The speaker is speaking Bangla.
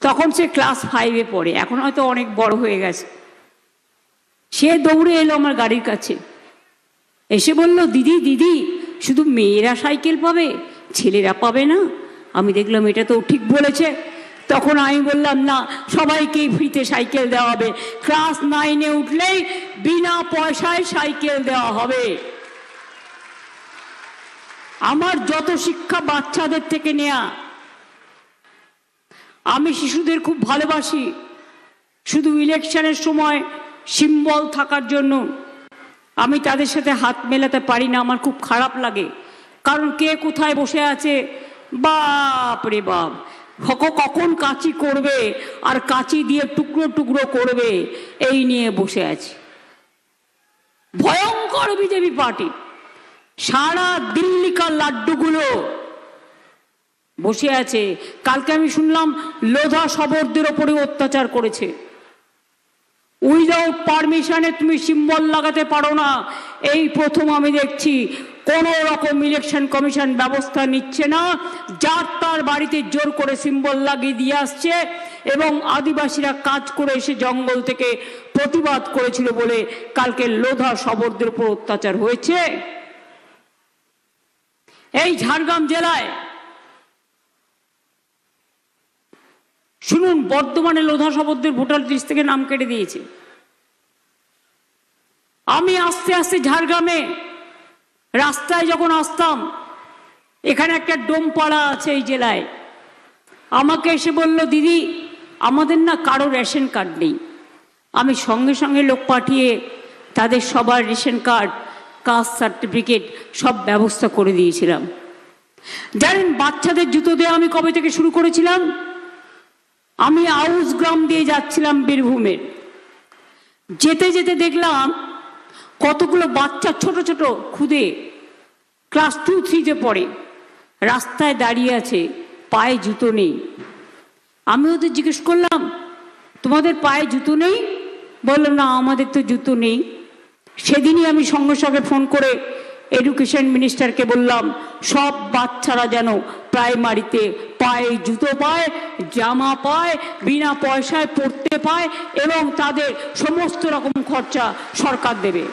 তখন সে ক্লাস 5-এ পড়ে, এখন হয়তো অনেক বড় হয়ে গেছে। সে দৌড়ে এলো আমার গাড়ির কাছে, এসে বলল, দিদি দিদি শুধু মেয়েরা সাইকেল পাবে, ছেলেরা পাবে না? আমি দেখলাম এটা তো ঠিক বলেছে। তখন আমি বললাম, না, সবাইকেই ফ্রিতে সাইকেল দেওয়া হবে, ক্লাস 9-এ উঠলেই বিনা পয়সায় সাইকেল দেওয়া হবে। আমার যত শিক্ষা বাচ্চাদের থেকে নেয়া। আমি শিশুদের খুব ভালোবাসি, শুধু ইলেকশনের সময় সিম্বল থাকার জন্য আমি তাদের সাথে হাত মেলাতে পারি না, আমার খুব খারাপ লাগে। কারণ কে কোথায় বসে আছে, বাপ রে বাপ, কখন কাঁচি করবে আর কাঁচি দিয়ে টুকরো টুকরো করবে, এই নিয়ে বসে আছে। ভয়ঙ্কর বিজেপি পার্টি, সারা দিল্লিকার লাড্ডুগুলো বসে আছে। কালকে আমি শুনলাম লোধা শবরদের ওপরে অত্যাচার করেছে। উইদাউট পারমিশনে তুমি সিম্বল লাগাতে পারো না, এই প্রথম আমি দেখছি। কোন রকম ইলেকশন কমিশন ব্যবস্থা নিচ্ছে না, যার তার বাড়িতে জোর করে সিম্বল লাগিয়ে দিয়ে আসছে। এবং আদিবাসীরা কাজ করে এসে জঙ্গল থেকে প্রতিবাদ করেছিল বলে কালকে লোধা শবরদের উপর অত্যাচার হয়েছে। এই ঝাড়গ্রাম জেলায় শুনুন, বর্ধমানে লোধা শবরদের ভোটার লিস্ট থেকে নাম কেটে দিয়েছে। আমি আস্তে আস্তে ঝাড়গ্রামে রাস্তায় যখন আসতাম, এখানে একটা ডোমপাড়া আছে এই জেলায়, আমাকে এসে বলল, দিদি আমাদের না কারো রেশন কার্ড নেই। আমি সঙ্গে সঙ্গে লোক পাঠিয়ে তাদের সবার রেশন কার্ড, কাস্ট সার্টিফিকেট সব ব্যবস্থা করে দিয়েছিলাম। জানেন বাচ্চাদের জুতো দেওয়া আমি কবে থেকে শুরু করেছিলাম? আমি আউস গ্রাম দিয়ে যাচ্ছিলাম বীরভূমের, যেতে যেতে দেখলাম কতগুলো বাচ্চা ছোট ছোট খুদে ক্লাস 2-3-তে পড়ে, রাস্তায় দাঁড়িয়ে আছে, পায়ে জুতো নেই। আমি ওদের জিজ্ঞেস করলাম, তোমাদের পায়ে জুতো নেই? বললো, না আমাদের তো জুতো নেই। সেদিনই আমি সঙ্গে সঙ্গে ফোন করে এডুকেশন মিনিস্টারকে বললাম, সব বাচ্চারা যেন প্রাইমারিতে পায়ে জুতো পায়, জামা পায়, বিনা পয়সায় পড়তে পায় এবং তাদের সমস্ত রকম খরচা সরকার দেবে।